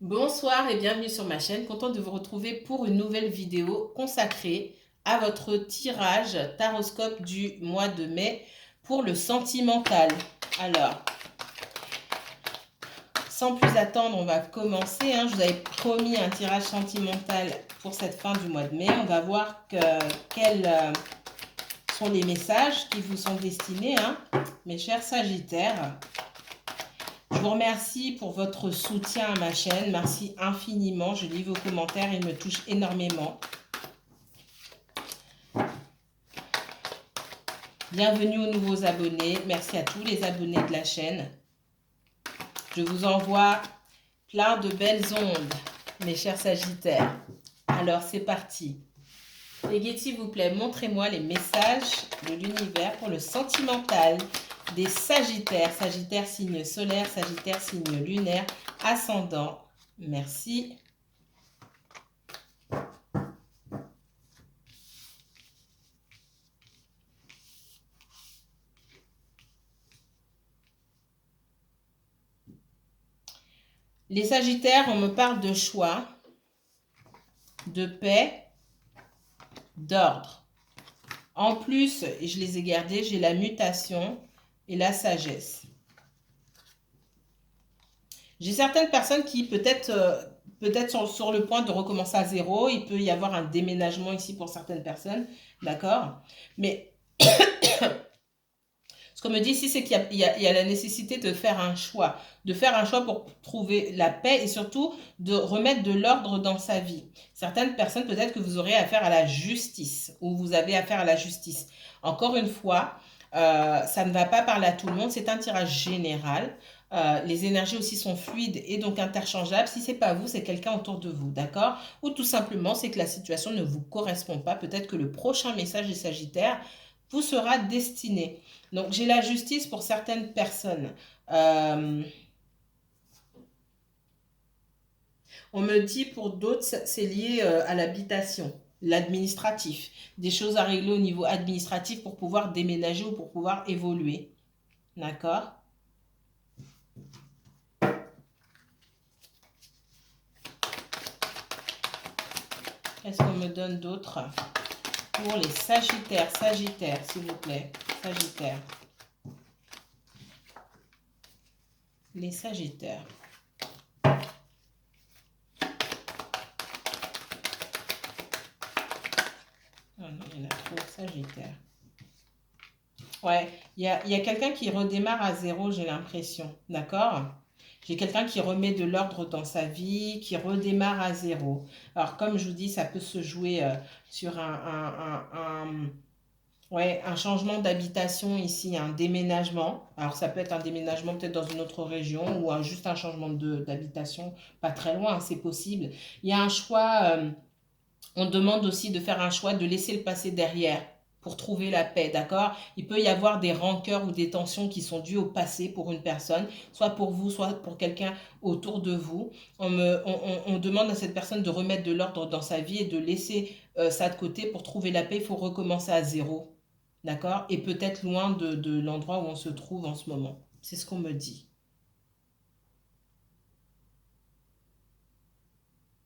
Bonsoir et bienvenue sur ma chaîne. Content de vous retrouver pour une nouvelle vidéo consacrée à votre tirage taroscope du mois de mai pour le sentimental. Alors, sans plus attendre, on va commencer. Je vous avais promis un tirage sentimental pour cette fin du mois de mai. On va voir quels sont les messages qui vous sont destinés, mes chers Sagittaires. Je vous remercie pour votre soutien à ma chaîne. Merci infiniment. Je lis vos commentaires, ils me touchent énormément. Bienvenue aux nouveaux abonnés. Merci à tous les abonnés de la chaîne. Je vous envoie plein de belles ondes, mes chers Sagittaires. Alors, c'est parti. Les s'il vous plaît, montrez-moi les messages de l'univers pour le sentimental des Sagittaires. Sagittaire signe solaire, Sagittaire signe lunaire, ascendant. Merci. Les Sagittaires, on me parle de choix, de paix, d'ordre. En plus, je les ai gardés, j'ai la mutation et la sagesse. J'ai certaines personnes qui peut-être sont sur le point de recommencer à zéro. Il peut y avoir un déménagement ici pour certaines personnes, d'accord? Mais ce qu'on me dit ici, c'est qu'il y a la nécessité de faire un choix. De faire un choix pour trouver la paix et surtout de remettre de l'ordre dans sa vie. Certaines personnes, peut-être que vous aurez affaire à la justice ou vous avez affaire à la justice. Encore une fois, ça ne va pas parler à tout le monde. C'est un tirage général. Les énergies aussi sont fluides et donc interchangeables. Si c'est pas vous, c'est quelqu'un autour de vous, d'accord? Ou tout simplement, c'est que la situation ne vous correspond pas. Peut-être que le prochain message des Sagittaires vous sera destiné. Donc, j'ai la justice pour certaines personnes. On me dit pour d'autres, c'est lié à l'habitation, l'administratif. Des choses à régler au niveau administratif pour pouvoir déménager ou pour pouvoir évoluer. D'accord? Qu'est-ce qu'on me donne d'autre pour les Sagittaires? Sagittaires, s'il vous plaît. Sagittaires. Les Sagittaires. Oh non, il y en a trop. Sagittaire. Ouais, il y a quelqu'un qui redémarre à zéro, j'ai l'impression. D'accord? J'ai quelqu'un qui remet de l'ordre dans sa vie, qui redémarre à zéro. Alors, comme je vous dis, ça peut se jouer sur ouais, un changement d'habitation ici, un déménagement. Alors, ça peut être un déménagement peut-être dans une autre région ou juste un changement d'habitation, pas très loin, c'est possible. Il y a un choix, on demande aussi de faire un choix, de laisser le passé derrière pour trouver la paix, d'accord? Il peut y avoir des rancœurs ou des tensions qui sont dues au passé pour une personne, soit pour vous, soit pour quelqu'un autour de vous. On demande à cette personne de remettre de l'ordre dans sa vie et de laisser ça de côté pour trouver la paix. Il faut recommencer à zéro, d'accord? Et peut-être loin de l'endroit où on se trouve en ce moment. C'est ce qu'on me dit.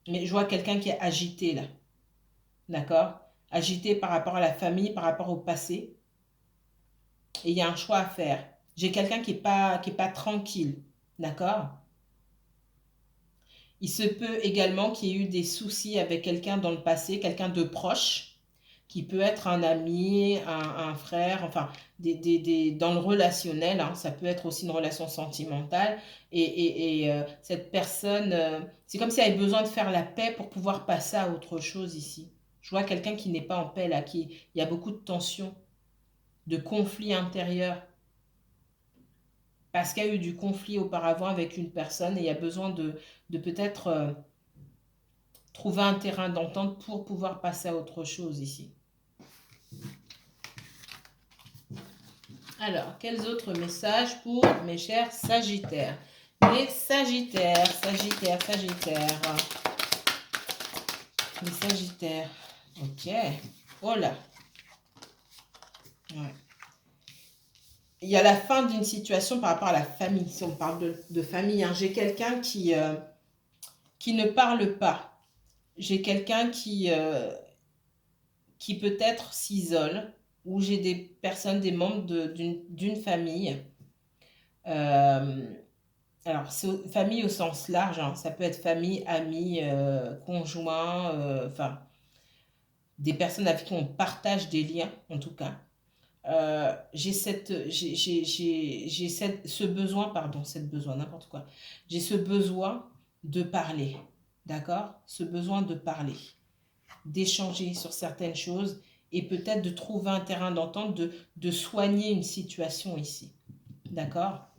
Mais je vois quelqu'un qui est agité là, d'accord? Agité par rapport à la famille, par rapport au passé. Et il y a un choix à faire. J'ai quelqu'un qui est pas tranquille, d'accord? Il se peut également qu'il y ait eu des soucis avec quelqu'un dans le passé, quelqu'un de proche, qui peut être un ami, un frère, enfin, dans le relationnel, ça peut être aussi une relation sentimentale. Cette personne, c'est comme si elle avait besoin de faire la paix pour pouvoir passer à autre chose ici. Je vois quelqu'un qui n'est pas en paix là, il y a beaucoup de tensions, de conflits intérieurs. Parce qu'il y a eu du conflit auparavant avec une personne et il y a besoin de peut-être trouver un terrain d'entente pour pouvoir passer à autre chose ici. Alors, quels autres messages pour mes chers Sagittaires? Les Sagittaires, Sagittaires, Sagittaires. Les Sagittaires. Ok. Oh là. Ouais. Il y a la fin d'une situation par rapport à la famille. Si on parle de famille, j'ai quelqu'un qui ne parle pas. J'ai quelqu'un qui peut-être s'isole, ou j'ai des personnes, des membres d'une famille. Alors, c'est famille au sens large, hein. Ça peut être famille, amis, conjoints, enfin, des personnes avec qui on partage des liens, en tout cas. Ce besoin, pardon, cette besoin, n'importe quoi. J'ai ce besoin de parler, d'accord? Ce besoin de parler, d'échanger sur certaines choses et peut-être de trouver un terrain d'entente, de soigner une situation ici, d'accord?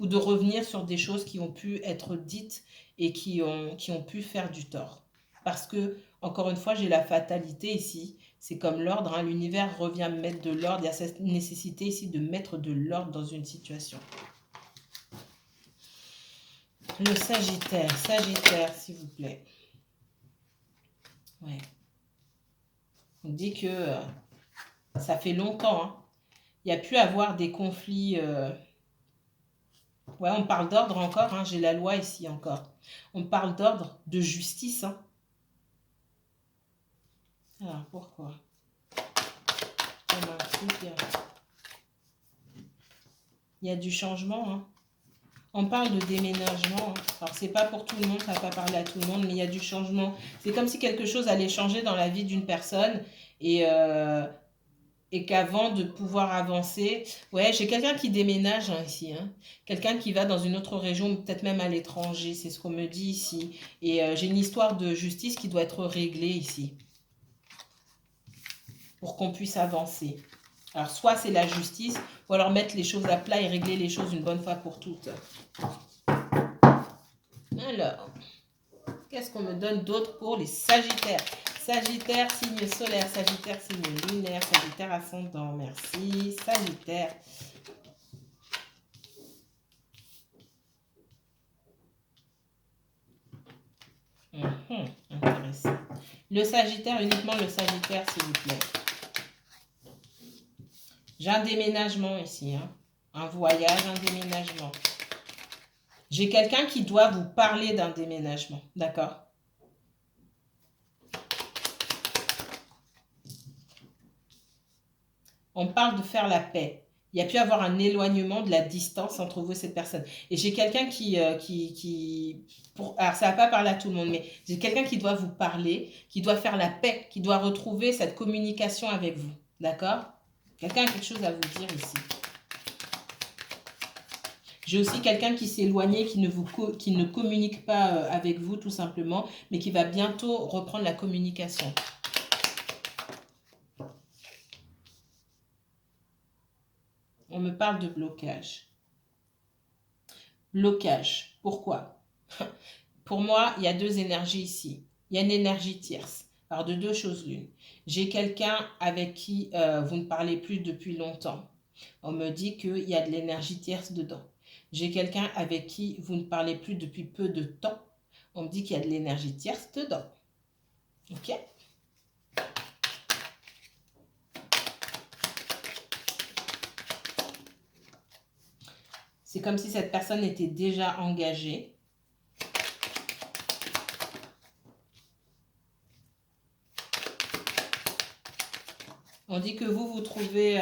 Ou de revenir sur des choses qui ont pu être dites et qui ont pu faire du tort. Parce que, encore une fois, j'ai la fatalité ici. C'est comme l'ordre, hein. L'univers revient mettre de l'ordre. Il y a cette nécessité ici de mettre de l'ordre dans une situation. Le Sagittaire, Sagittaire, s'il vous plaît. Ouais. On dit que ça fait longtemps, hein. Il y a pu avoir des conflits. Ouais, on parle d'ordre encore, hein. J'ai la loi ici encore. On parle d'ordre, de justice, hein. Alors, pourquoi? Il y a du changement, hein. On parle de déménagement, hein. Alors, c'est pas pour tout le monde, ça va pas parler à tout le monde, mais il y a du changement. C'est comme si quelque chose allait changer dans la vie d'une personne et qu'avant de pouvoir avancer... Ouais, j'ai quelqu'un qui déménage, hein, ici, hein. Quelqu'un qui va dans une autre région, peut-être même à l'étranger, c'est ce qu'on me dit ici. Et j'ai une histoire de justice qui doit être réglée ici, pour qu'on puisse avancer. Alors, soit c'est la justice, ou alors mettre les choses à plat et régler les choses une bonne fois pour toutes. Alors, qu'est-ce qu'on me donne d'autre pour les Sagittaires? Sagittaire, signe solaire, Sagittaire, signe lunaire, Sagittaire, ascendant. Merci. Sagittaire. Intéressant. Le Sagittaire, uniquement le Sagittaire, s'il vous plaît. J'ai un déménagement ici, hein. Un voyage, un déménagement. J'ai quelqu'un qui doit vous parler d'un déménagement, d'accord? On parle de faire la paix. Il y a pu avoir un éloignement de la distance entre vous et cette personne. Et j'ai quelqu'un alors ça va pas parler à tout le monde, mais j'ai quelqu'un qui doit vous parler, qui doit faire la paix, qui doit retrouver cette communication avec vous, d'accord? Quelqu'un a quelque chose à vous dire ici. J'ai aussi quelqu'un qui s'est éloigné, qui ne communique pas avec vous tout simplement, mais qui va bientôt reprendre la communication. On me parle de blocage. Blocage. Pourquoi? Pour moi, il y a deux énergies ici. Il y a une énergie tierce. Alors, de deux choses l'une. J'ai quelqu'un avec qui vous ne parlez plus depuis longtemps. On me dit qu'il y a de l'énergie tierce dedans. J'ai quelqu'un avec qui vous ne parlez plus depuis peu de temps. On me dit qu'il y a de l'énergie tierce dedans. Ok? C'est comme si cette personne était déjà engagée. On dit que vous trouvez...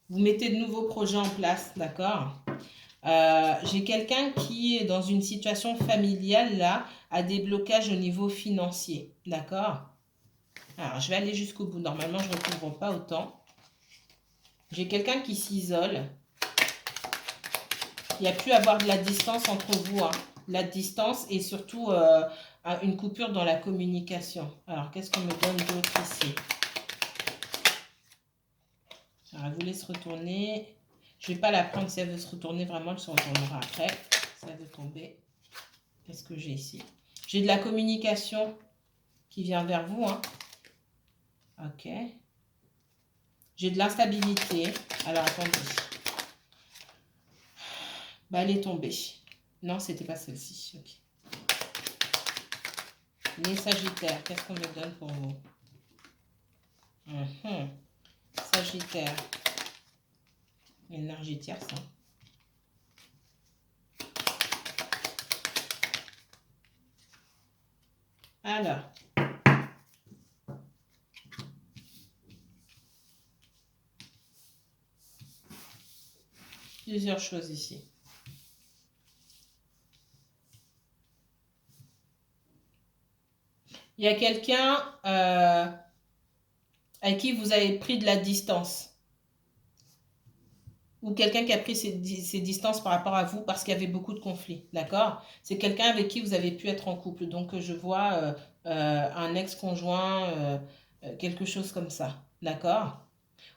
vous mettez de nouveaux projets en place, d'accord? J'ai quelqu'un qui est dans une situation familiale, là, a des blocages au niveau financier, d'accord? Alors, je vais aller jusqu'au bout. Normalement, je ne recouvre pas autant. J'ai quelqu'un qui s'isole. Il y a pu avoir de la distance entre vous, hein. La distance et surtout une coupure dans la communication. Alors, qu'est-ce qu'on me donne d'autre ici? Alors, elle voulait se retourner. Je ne vais pas la prendre. Si elle veut se retourner, vraiment, elle se retournera après. Si elle veut tomber. Qu'est-ce que j'ai ici? J'ai de la communication qui vient vers vous, hein. Ok. J'ai de l'instabilité. Alors, attendez. Bah, elle est tombée. Non, c'était pas celle-ci. Ok. Les Sagittaires, qu'est-ce qu'on me donne pour vous? Sagittaire. Énergie tierce, hein. Alors, plusieurs choses ici. Il y a quelqu'un avec qui vous avez pris de la distance. Ou quelqu'un qui a pris ses distances par rapport à vous parce qu'il y avait beaucoup de conflits, d'accord? C'est quelqu'un avec qui vous avez pu être en couple. Donc, je vois un ex-conjoint, quelque chose comme ça, d'accord?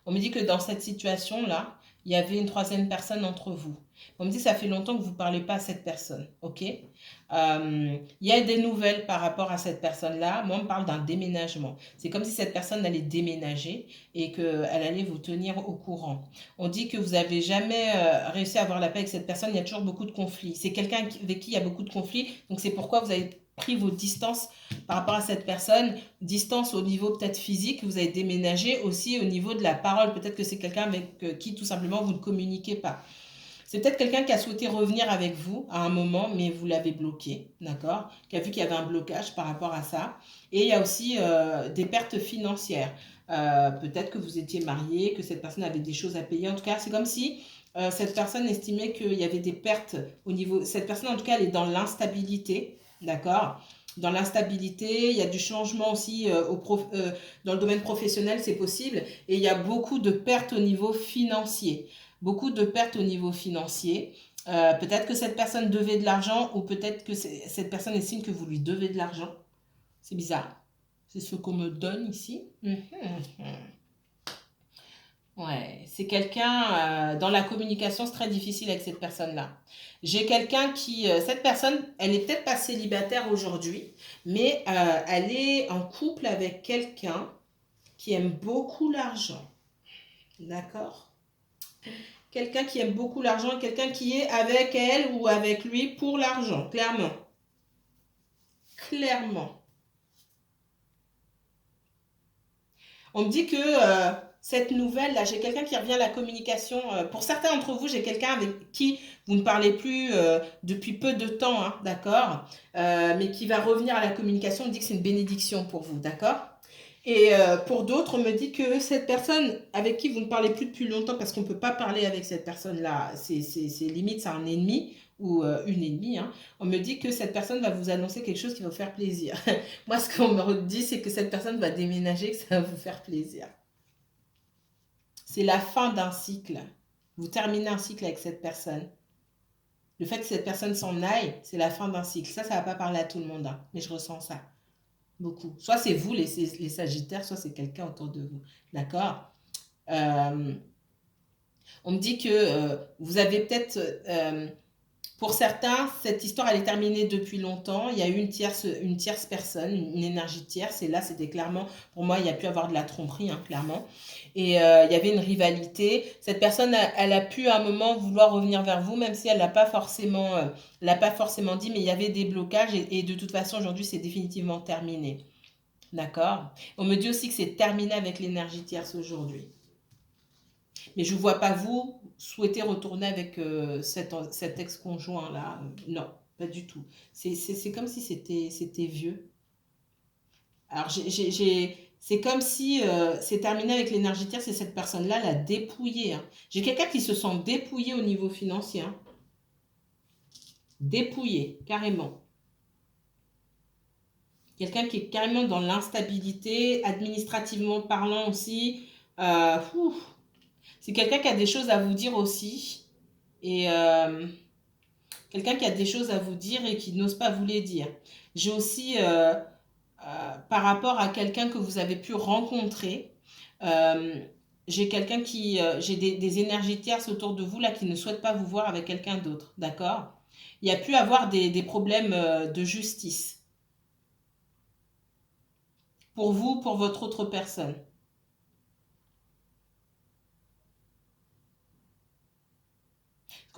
On me dit que dans cette situation-là, il y avait une troisième personne entre vous. On me dit que ça fait longtemps que vous ne parlez pas à cette personne, ok? Il y a des nouvelles par rapport à cette personne-là. Moi, on me parle d'un déménagement. C'est comme si cette personne allait déménager et qu'elle allait vous tenir au courant. On dit que vous n'avez jamais réussi à avoir la paix avec cette personne. Il y a toujours beaucoup de conflits. C'est quelqu'un avec qui il y a beaucoup de conflits. Donc, c'est pourquoi vous avez pris vos distances par rapport à cette personne, distance au niveau peut-être physique, vous avez déménagé aussi au niveau de la parole, peut-être que c'est quelqu'un avec qui tout simplement vous ne communiquez pas. C'est peut-être quelqu'un qui a souhaité revenir avec vous à un moment, mais vous l'avez bloqué, d'accord? Qui a vu qu'il y avait un blocage par rapport à ça. Et il y a aussi des pertes financières. Peut-être que vous étiez marié, que cette personne avait des choses à payer. En tout cas, c'est comme si cette personne estimait qu'il y avait des pertes au niveau... Cette personne, en tout cas, elle est dans l'instabilité, d'accord? Dans l'instabilité, il y a du changement aussi dans le domaine professionnel, c'est possible. Et il y a beaucoup de pertes au niveau financier. Beaucoup de pertes au niveau financier. Peut-être que cette personne devait de l'argent ou peut-être que cette personne estime que vous lui devez de l'argent. C'est bizarre. C'est ce qu'on me donne ici. Ouais, c'est quelqu'un dans la communication, c'est très difficile avec cette personne-là. J'ai quelqu'un cette personne, elle n'est peut-être pas célibataire aujourd'hui, mais elle est en couple avec quelqu'un qui aime beaucoup l'argent. D'accord? Quelqu'un qui aime beaucoup l'argent et quelqu'un qui est avec elle ou avec lui pour l'argent, clairement. Clairement. On me dit que cette nouvelle-là, j'ai quelqu'un qui revient à la communication. Pour certains d'entre vous, j'ai quelqu'un avec qui vous ne parlez plus depuis peu de temps, hein, d'accord? Mais qui va revenir à la communication. On me dit que c'est une bénédiction pour vous, d'accord? Et pour d'autres, on me dit que cette personne avec qui vous ne parlez plus depuis longtemps, parce qu'on ne peut pas parler avec cette personne-là, c'est limite, c'est un ennemi ou une ennemie, hein. On me dit que cette personne va vous annoncer quelque chose qui va vous faire plaisir. Moi, ce qu'on me dit, c'est que cette personne va déménager, que ça va vous faire plaisir. C'est la fin d'un cycle. Vous terminez un cycle avec cette personne. Le fait que cette personne s'en aille, c'est la fin d'un cycle. Ça ne va pas parler à tout le monde, hein, mais je ressens ça. Beaucoup. Soit c'est vous, les Sagittaires, soit c'est quelqu'un autour de vous. D'accord? euh, On me dit que vous avez peut-être... pour certains, cette histoire, elle est terminée depuis longtemps. Il y a eu une tierce personne, une énergie tierce. Et là, c'était clairement, pour moi, il y a pu avoir de la tromperie, hein, clairement. Et il y avait une rivalité. Cette personne, elle a pu à un moment vouloir revenir vers vous, même si elle l'a pas forcément dit, mais il y avait des blocages. Et de toute façon, aujourd'hui, c'est définitivement terminé. D'accord? On me dit aussi que c'est terminé avec l'énergie tierce aujourd'hui. Mais je ne vois pas vous souhaiter retourner avec cet ex-conjoint-là. Non, pas du tout. C'est comme si c'était vieux. Alors, c'est comme si c'est terminé avec l'énergie tierce et cette personne-là l'a dépouillé, hein. J'ai quelqu'un qui se sent dépouillé au niveau financier, hein. Dépouillé, carrément. Quelqu'un qui est carrément dans l'instabilité, administrativement parlant aussi. C'est quelqu'un qui a des choses à vous dire aussi. Et quelqu'un qui a des choses à vous dire et qui n'ose pas vous les dire. J'ai aussi, par rapport à quelqu'un que vous avez pu rencontrer, euh, j'ai quelqu'un j'ai des énergies tierces autour de vous là qui ne souhaitent pas vous voir avec quelqu'un d'autre, d'accord? Il y a pu avoir des problèmes de justice pour vous, pour votre autre personne.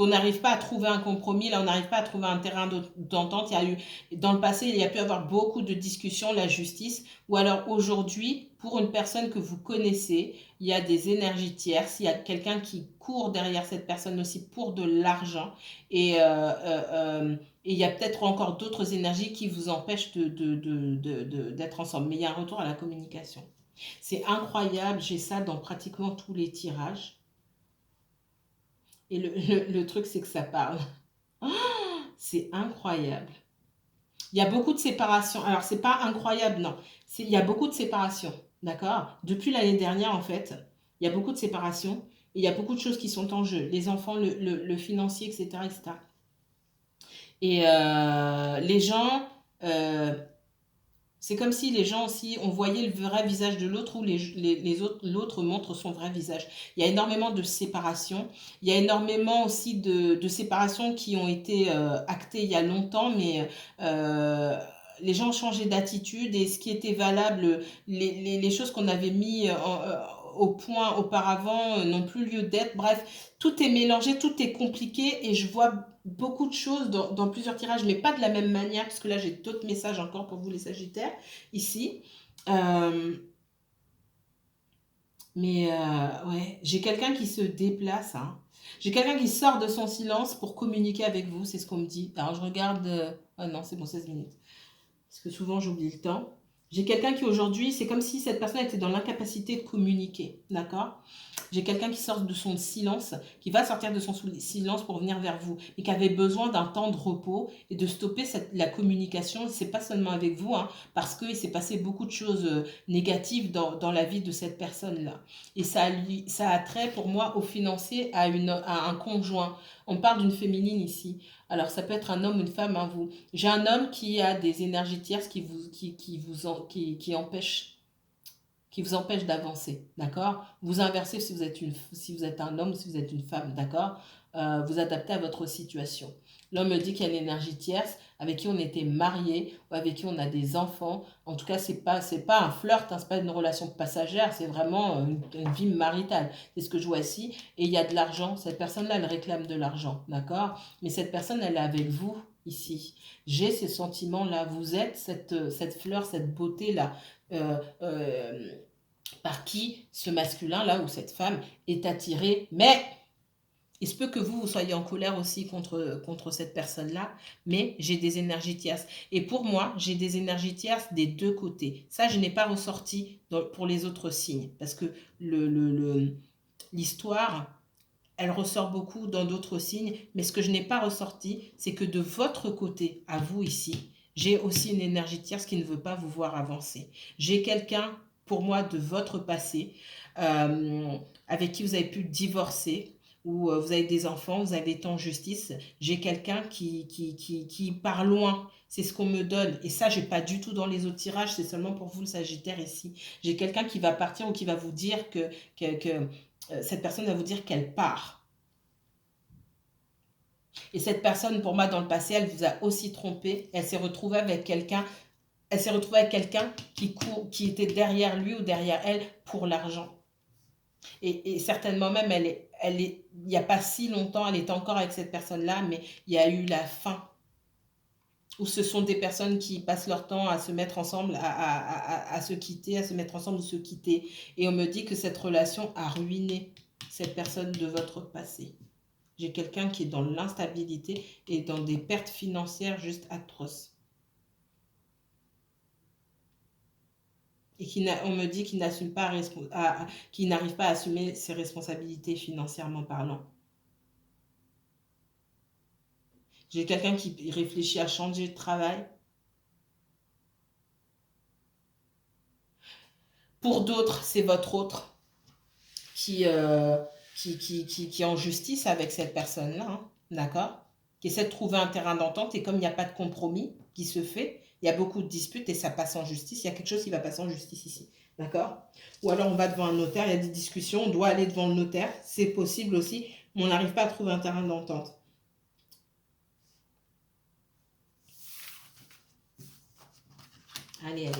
qu'on n'arrive pas à trouver un compromis, là on n'arrive pas à trouver un terrain d'entente. Il y a eu, dans le passé, il y a pu avoir beaucoup de discussions, la justice, ou alors aujourd'hui, pour une personne que vous connaissez, il y a des énergies tierces, il y a quelqu'un qui court derrière cette personne aussi pour de l'argent, et, et il y a peut-être encore d'autres énergies qui vous empêchent d'être ensemble. Mais il y a un retour à la communication. C'est incroyable, j'ai ça dans pratiquement tous les tirages. Et le truc, c'est que ça parle. C'est incroyable. Il y a beaucoup de séparations. Alors, c'est pas incroyable, non. Il y a beaucoup de séparations, d'accord? Depuis l'année dernière, en fait, il y a beaucoup de séparations. Et il y a beaucoup de choses qui sont en jeu. Les enfants, le financier, etc., etc. Et les gens, euh, c'est comme si les gens aussi, on voyait le vrai visage de l'autre ou les autres, l'autre montre son vrai visage. Il y a énormément de séparations. Il y a énormément aussi de séparations qui ont été actées il y a longtemps, mais les gens ont changé d'attitude et ce qui était valable, les choses qu'on avait mis au point auparavant n'ont plus lieu d'être. Bref, tout est mélangé, tout est compliqué et je vois beaucoup de choses dans plusieurs tirages, mais pas de la même manière, parce que là j'ai d'autres messages encore pour vous les Sagittaires, ici. Euh, mais ouais, j'ai quelqu'un qui se déplace, hein. J'ai quelqu'un qui sort de son silence pour communiquer avec vous, c'est ce qu'on me dit. Alors je regarde... Ah non, c'est bon, 16 minutes. Parce que souvent j'oublie le temps. J'ai quelqu'un qui aujourd'hui, c'est comme si cette personne était dans l'incapacité de communiquer, d'accord? J'ai quelqu'un qui sort de son silence, qui va sortir de son silence pour venir vers vous, et qui avait besoin d'un temps de repos et de stopper la communication. C'est pas seulement avec vous, hein, parce qu'il s'est passé beaucoup de choses négatives dans la vie de cette personne-là. Et ça a trait pour moi au financier, à un conjoint. On parle d'une féminine ici. Alors, ça peut être un homme ou une femme, hein, vous. J'ai un homme qui a des énergies tierces qui vous empêche d'avancer, d'accord? Vous inversez si vous êtes un homme, si vous êtes une femme, d'accord? Vous adaptez à votre situation. L'homme me dit qu'il y a l'énergie tierce, avec qui on était marié, ou avec qui on a des enfants. En tout cas, c'est pas un flirt, hein, c'est pas une relation passagère, c'est vraiment une vie maritale. C'est ce que je vois ici. Et il y a de l'argent. Cette personne-là, elle réclame de l'argent, d'accord? Mais cette personne, elle est avec vous ici. J'ai ces sentiments-là. Vous êtes cette fleur, cette beauté-là. Euh, euh, par qui ce masculin-là ou cette femme est attiré. Mais il se peut que vous soyez en colère aussi contre cette personne-là, mais j'ai des énergies tierces. Et pour moi, j'ai des énergies tierces des deux côtés. Ça, je n'ai pas ressorti pour les autres signes, parce que l'histoire, elle ressort beaucoup dans d'autres signes, mais ce que je n'ai pas ressorti, c'est que de votre côté, à vous ici, j'ai aussi une énergie tierce qui ne veut pas vous voir avancer. J'ai quelqu'un, pour moi, de votre passé, euh, avec qui vous avez pu divorcer, ou vous avez des enfants, vous avez été en justice. J'ai quelqu'un qui part loin. C'est ce qu'on me donne. Et ça, j'ai pas du tout dans les autres tirages. C'est seulement pour vous, le Sagittaire, ici. J'ai quelqu'un qui va partir ou qui va vous dire que cette personne va vous dire qu'elle part. Et cette personne, pour moi, dans le passé, elle vous a aussi trompé. Elle s'est retrouvée avec quelqu'un. Elle s'est retrouvée avec quelqu'un qui était derrière lui ou derrière elle pour l'argent. Et certainement même, il n'y a pas si longtemps, elle était encore avec cette personne-là, mais il y a eu la fin. Où ce sont des personnes qui passent leur temps à se mettre ensemble, à se quitter, à se mettre ensemble ou se quitter. Et on me dit que cette relation a ruiné cette personne de votre passé. J'ai quelqu'un qui est dans l'instabilité et dans des pertes financières juste atroces. Et on me dit qu'il n'assume pas qu'il n'arrive pas à assumer ses responsabilités financièrement parlant. J'ai quelqu'un qui réfléchit à changer de travail. Pour d'autres, c'est votre autre qui, qui est en justice avec cette personne-là, hein, d'accord? Qui essaie de trouver un terrain d'entente et comme il n'y a pas de compromis qui se fait, il y a beaucoup de disputes et ça passe en justice. Il y a quelque chose qui va passer en justice ici, d'accord? Ou alors on va devant un notaire, il y a des discussions, on doit aller devant le notaire, c'est possible aussi, mais on n'arrive pas à trouver un terrain d'entente. Allez, allez.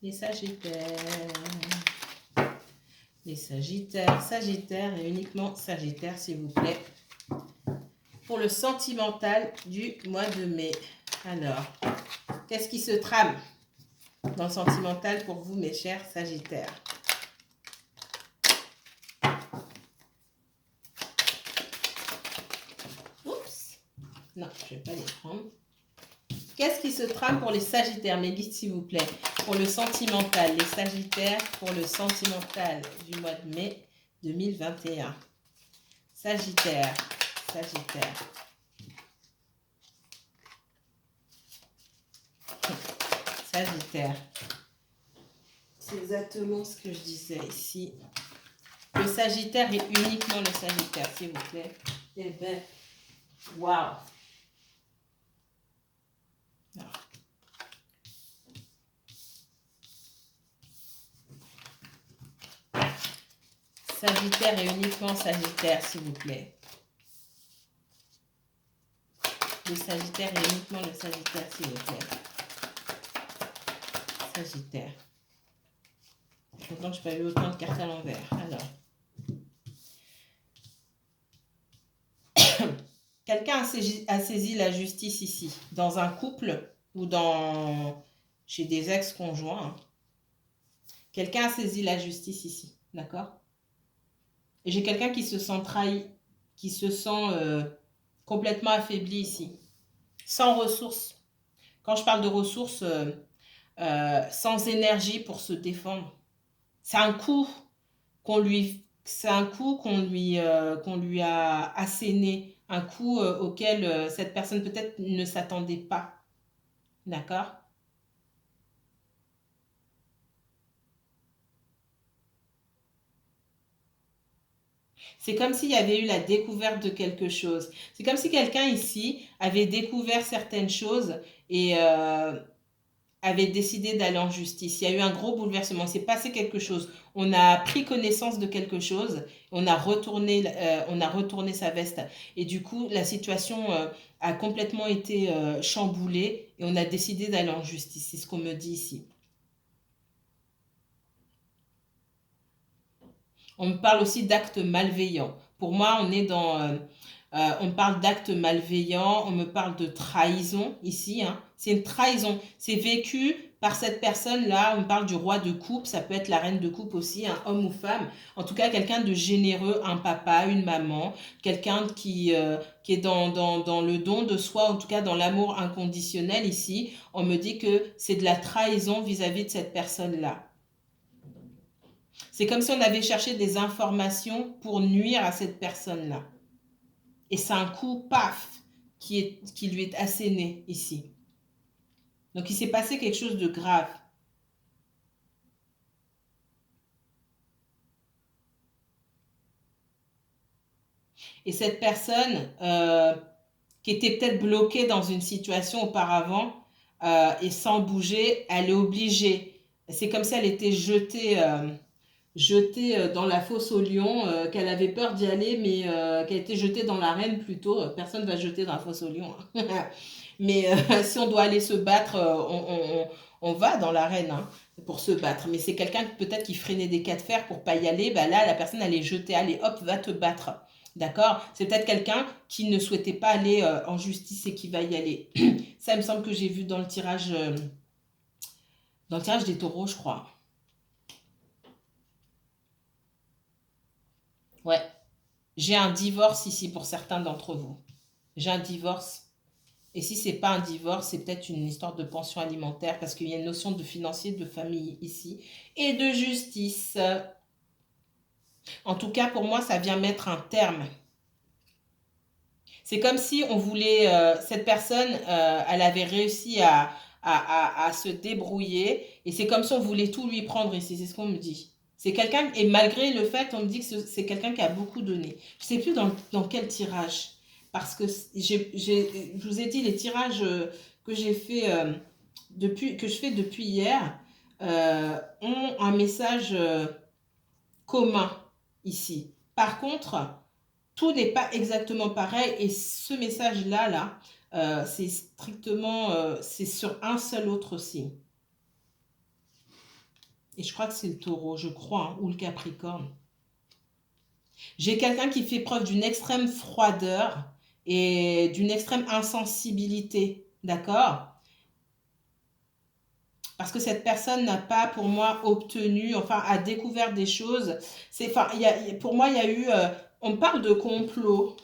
les Sagittaires. Les Sagittaires, Sagittaire et uniquement Sagittaire, s'il vous plaît. Pour le sentimental du mois de mai. Alors, qu'est-ce qui se trame dans le sentimental pour vous, mes chers Sagittaires? Oups. Non, je ne vais pas les prendre. Qu'est-ce qui se trame pour les Sagittaires? Mes guides, s'il vous plaît. Pour le sentimental, les Sagittaires, pour le sentimental du mois de mai 2021. Sagittaire, Sagittaire. Sagittaire. C'est exactement ce que je disais ici. Le Sagittaire est uniquement le Sagittaire, s'il vous plaît. Eh bien, waouh! Sagittaire et uniquement Sagittaire, s'il vous plaît. Le Sagittaire et uniquement le Sagittaire, s'il vous plaît. Sagittaire. Longtemps que je n'ai pas eu autant de cartes à l'envers. Alors. Quelqu'un a saisi la justice ici, dans un couple ou chez des ex-conjoints. Hein. Quelqu'un a saisi la justice ici, d'accord? Et j'ai quelqu'un qui se sent trahi, qui se sent complètement affaibli ici, sans ressources. Quand je parle de ressources, sans énergie pour se défendre. C'est un coup qu'on lui a asséné, un coup auquel cette personne peut-être ne s'attendait pas. D'accord? C'est comme s'il y avait eu la découverte de quelque chose. C'est comme si quelqu'un ici avait découvert certaines choses et avait décidé d'aller en justice. Il y a eu un gros bouleversement. Il s'est passé quelque chose. On a pris connaissance de quelque chose. On a retourné sa veste. Et du coup, la situation a complètement été chamboulée et on a décidé d'aller en justice. C'est ce qu'on me dit ici. On me parle aussi d'actes malveillants. Pour moi, on est on parle d'actes malveillants, on me parle de trahison ici. Hein. C'est une trahison. C'est vécu par cette personne-là. On me parle du roi de coupe. Ça peut être la reine de coupe aussi, un homme ou femme. En tout cas, quelqu'un de généreux, un papa, une maman. Quelqu'un qui est dans le don de soi, en tout cas dans l'amour inconditionnel ici. On me dit que c'est de la trahison vis-à-vis de cette personne-là. C'est comme si on avait cherché des informations pour nuire à cette personne-là. Et c'est un coup, paf, qui lui est asséné ici. Donc, il s'est passé quelque chose de grave. Et cette personne qui était peut-être bloquée dans une situation auparavant et sans bouger, elle est obligée. C'est comme si elle était jetée dans la fosse au lion, qu'elle avait peur d'y aller, mais qu'elle était jetée dans l'arène plutôt. Personne ne va se jeter dans la fosse au lion. Hein. Mais si on doit aller se battre, on va dans l'arène hein, pour se battre. Mais c'est quelqu'un peut-être qui freinait des cas de fer pour pas y aller. Bah là, la personne, elle est jetée. Allez, hop, va te battre. D'accord? C'est peut-être quelqu'un qui ne souhaitait pas aller en justice et qui va y aller. Ça, il me semble que j'ai vu dans le tirage des taureaux, je crois. Ouais. J'ai un divorce ici pour certains d'entre vous. J'ai un divorce. Et si ce n'est pas un divorce, c'est peut-être une histoire de pension alimentaire parce qu'il y a une notion de financier, de famille ici et de justice. En tout cas, pour moi, ça vient mettre un terme. C'est comme si on voulait, cette personne, elle avait réussi à se débrouiller et c'est comme si on voulait tout lui prendre ici, c'est ce qu'on me dit. C'est quelqu'un, et malgré le fait, on me dit que c'est quelqu'un qui a beaucoup donné. Je ne sais plus dans quel tirage, parce que je vous ai dit, les tirages que j'ai fait que je fais depuis hier ont un message commun ici. Par contre, tout n'est pas exactement pareil et ce message-là, c'est strictement, c'est sur un seul autre signe. Et je crois que c'est le taureau, je crois, hein, ou le capricorne. J'ai quelqu'un qui fait preuve d'une extrême froideur et d'une extrême insensibilité, d'accord? Parce que cette personne n'a pas, pour moi, obtenu, enfin, a découvert des choses. Enfin, pour moi, il y a eu, on parle de complot.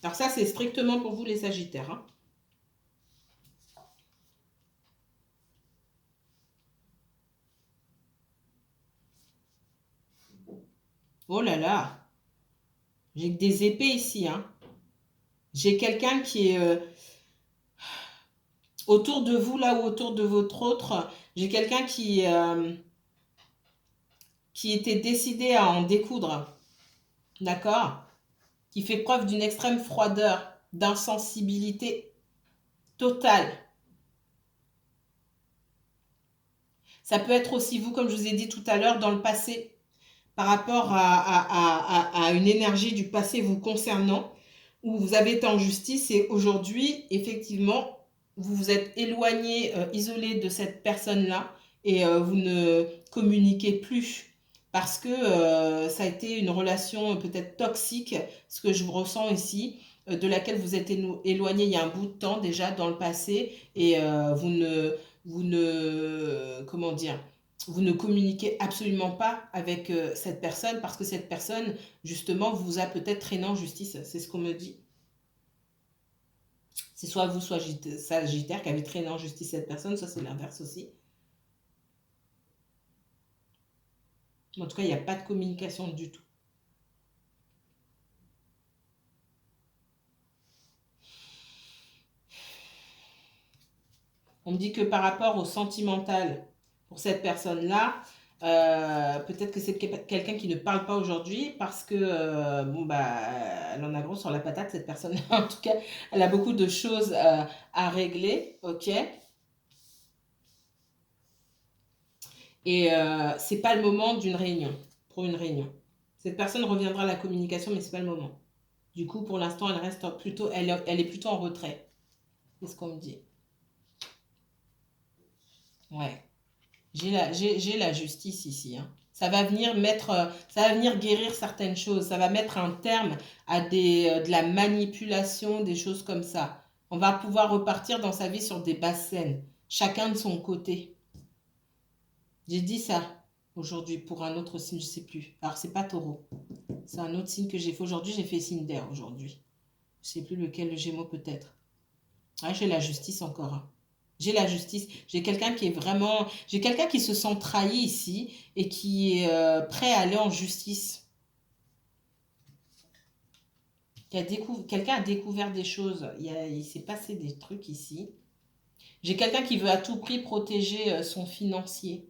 Alors ça, c'est strictement pour vous les Sagittaires, hein. Oh là là, j'ai des épées ici, hein. J'ai quelqu'un qui est autour de vous, là, ou autour de votre autre. J'ai quelqu'un qui était décidé à en découdre, d'accord? Qui fait preuve d'une extrême froideur, d'insensibilité totale. Ça peut être aussi vous, comme je vous ai dit tout à l'heure, dans le passé, par rapport à une énergie du passé vous concernant, où vous avez été en justice et aujourd'hui, effectivement, vous vous êtes éloigné, isolé de cette personne-là et vous ne communiquez plus parce que ça a été une relation peut-être toxique, ce que je ressens ici, de laquelle vous êtes éloigné il y a un bout de temps déjà dans le passé et comment dire, vous ne communiquez absolument pas avec cette personne parce que cette personne, justement, vous a peut-être traîné en justice. C'est ce qu'on me dit. C'est soit vous, soit Sagittaire qui avez traîné en justice cette personne, soit c'est l'inverse aussi. En tout cas, il n'y a pas de communication du tout. On me dit que par rapport au sentimental pour cette personne-là, peut-être que c'est quelqu'un qui ne parle pas aujourd'hui parce que, bon, bah, elle en a gros sur la patate, cette personne. En tout cas, elle a beaucoup de choses à régler, ok? Et c'est pas le moment d'une réunion, pour une réunion. Cette personne reviendra à la communication, mais c'est pas le moment. Du coup, pour l'instant, elle reste plutôt, elle est plutôt en retrait. C'est ce qu'on me dit. Ouais. J'ai la justice ici, hein. Ça va venir ça va venir guérir certaines choses. Ça va mettre un terme à de la manipulation, des choses comme ça. On va pouvoir repartir dans sa vie sur des bases saines, chacun de son côté. J'ai dit ça aujourd'hui pour un autre signe, je sais plus. Alors c'est pas Taureau, c'est un autre signe que j'ai fait aujourd'hui. J'ai fait signe d'air aujourd'hui. Je sais plus lequel, le Gémeaux peut-être. Ah, j'ai la justice encore, hein. J'ai la justice. J'ai quelqu'un qui est vraiment. J'ai quelqu'un qui se sent trahi ici et qui est prêt à aller en justice. Quelqu'un a découvert des choses. Il s'est passé des trucs ici. J'ai quelqu'un qui veut à tout prix protéger son financier.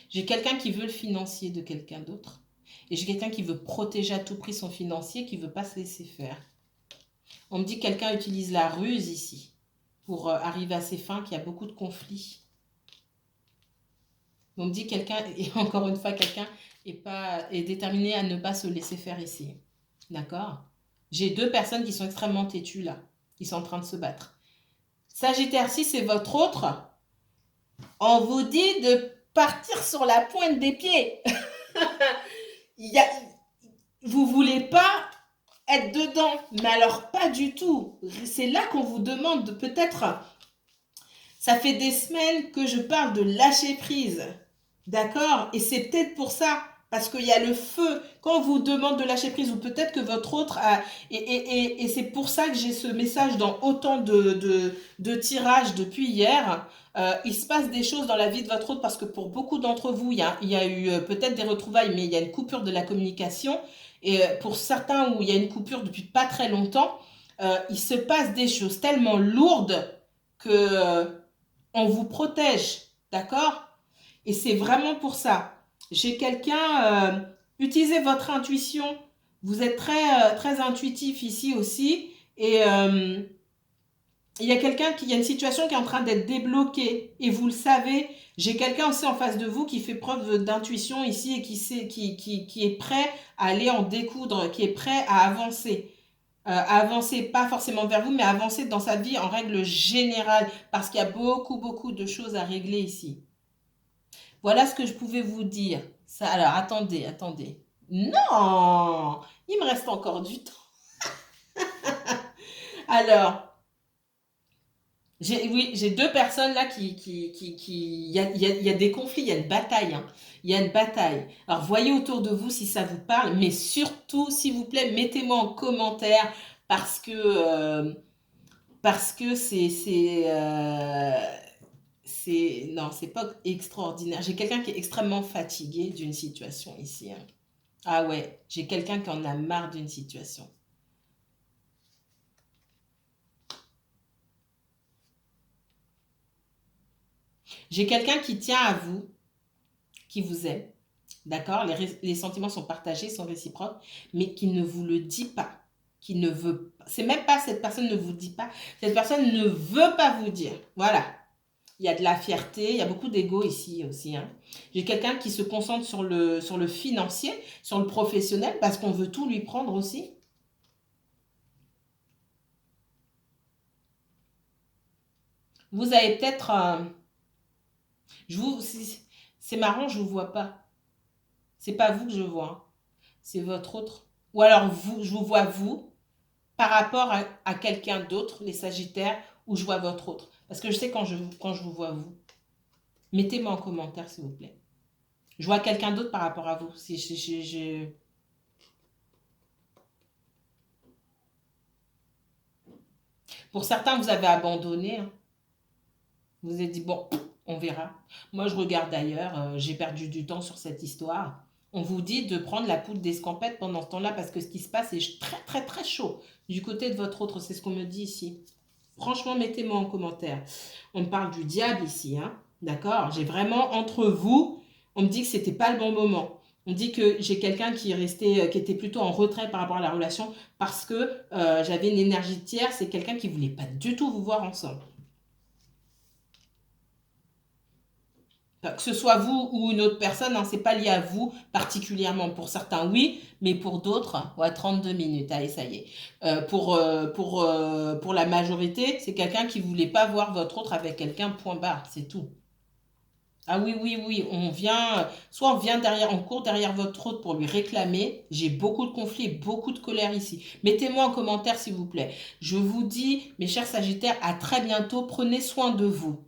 J'ai quelqu'un qui veut le financier de quelqu'un d'autre. Et j'ai quelqu'un qui veut protéger à tout prix son financier, qui ne veut pas se laisser faire. On me dit que quelqu'un utilise la ruse ici pour arriver à ses fins, qu'il y a beaucoup de conflits. On me dit quelqu'un, et encore une fois, quelqu'un est déterminé à ne pas se laisser faire ici. D'accord? J'ai deux personnes qui sont extrêmement têtues là, qui sont en train de se battre. Sagittaire, si c'est votre autre, on vous dit de partir sur la pointe des pieds. Vous voulez pas être dedans, mais alors pas du tout. C'est là qu'on vous demande peut-être. Ça fait des semaines que je parle de lâcher prise, d'accord? Et c'est peut-être pour ça, parce qu'il y a le feu. Quand on vous demande de lâcher prise, ou peut-être que votre autre a... Et c'est pour ça que j'ai ce message dans autant de tirages depuis hier. Il se passe des choses dans la vie de votre autre, parce que pour beaucoup d'entre vous, il y a eu peut-être des retrouvailles, mais il y a une coupure de la communication. Et pour certains où il y a une coupure depuis pas très longtemps, il se passe des choses tellement lourdes que on vous protège, d'accord? Et c'est vraiment pour ça. J'ai quelqu'un, utilisez votre intuition. Vous êtes très intuitif ici aussi. Et il y a il y a une situation qui est en train d'être débloquée. Et vous le savez, j'ai quelqu'un aussi en face de vous qui fait preuve d'intuition ici et qui est prêt à aller en découdre, qui est prêt à avancer. avancer, pas forcément vers vous, mais avancer dans sa vie en règle générale, parce qu'il y a beaucoup, beaucoup de choses à régler ici. Voilà ce que je pouvais vous dire. Ça, alors, attendez, attendez. Non! Il me reste encore du temps. Alors, oui, j'ai deux personnes là il y a des conflits, il y a une bataille, hein. Il y a une bataille. Alors, voyez autour de vous si ça vous parle, mais surtout, s'il vous plaît, mettez-moi en commentaire parce que, non, c'est pas extraordinaire. J'ai quelqu'un qui est extrêmement fatigué d'une situation ici, hein. Ah ouais, j'ai quelqu'un qui en a marre d'une situation. J'ai quelqu'un qui tient à vous, qui vous aime, d'accord? Les sentiments sont partagés, sont réciproques, mais qui ne vous le dit pas, qui ne veut pas. C'est même pas cette personne ne vous dit pas, cette personne ne veut pas vous dire. Voilà. Il y a de la fierté, il y a beaucoup d'ego ici aussi, hein. J'ai quelqu'un qui se concentre sur le financier, sur le professionnel, parce qu'on veut tout lui prendre aussi. Vous avez peut-être... je vous, c'est marrant, je vous vois pas. C'est pas vous que je vois, hein. C'est votre autre. Ou alors vous, je vous vois vous par rapport à quelqu'un d'autre, les Sagittaires, ou je vois votre autre. Parce que je sais quand je vous vois vous. Mettez-moi en commentaire, s'il vous plaît. Je vois quelqu'un d'autre par rapport à vous. Si Pour certains, vous avez abandonné, hein. Vous vous êtes dit, bon, on verra. Moi, je regarde ailleurs. J'ai perdu du temps sur cette histoire. On vous dit de prendre la poudre d'escampette pendant ce temps-là parce que ce qui se passe est très, très, très chaud. Du côté de votre autre, c'est ce qu'on me dit ici. Franchement, mettez-moi en commentaire. On me parle du diable ici, hein. D'accord? J'ai vraiment entre vous, on me dit que c'était pas le bon moment. On me dit que j'ai quelqu'un qui est resté, qui était plutôt en retrait par rapport à la relation parce que j'avais une énergie tiers. C'est quelqu'un qui voulait pas du tout vous voir ensemble. Que ce soit vous ou une autre personne, hein, c'est pas lié à vous particulièrement. Pour certains, oui, mais pour d'autres, ouais, 32 minutes, allez, ça y est. Pour la majorité, c'est quelqu'un qui voulait pas voir votre autre avec quelqu'un, point barre, c'est tout. Ah oui, oui, oui, soit on vient derrière, on court derrière votre autre pour lui réclamer. J'ai beaucoup de conflits et beaucoup de colère ici. Mettez-moi en commentaire, s'il vous plaît. Je vous dis, mes chers Sagittaires, à très bientôt. Prenez soin de vous.